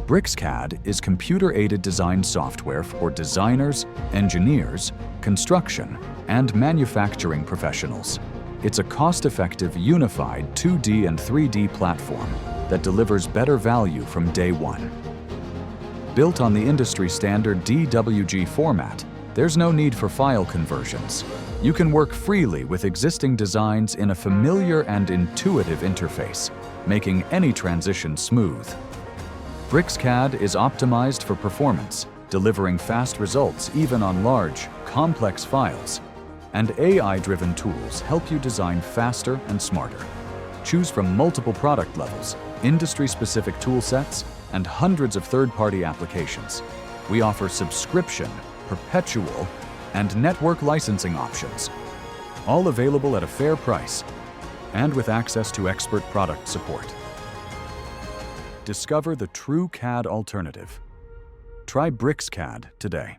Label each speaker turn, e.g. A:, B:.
A: BricsCAD is computer-aided design software for designers, engineers, construction, and manufacturing professionals. It's a cost-effective, unified 2D and 3D platform that delivers better value from day one. Built on the industry-standard DWG format, there's no need for file conversions. You can work freely with existing designs in a familiar and intuitive interface, making any transition smooth. BricsCAD is optimized for performance, delivering fast results even on large, complex files. And AI-driven tools help you design faster and smarter. Choose from multiple product levels, industry-specific tool sets, and hundreds of third-party applications. We offer subscription, perpetual, and network licensing options, all available at a fair price and with access to expert product support. Discover the true CAD alternative. Try BricsCAD today.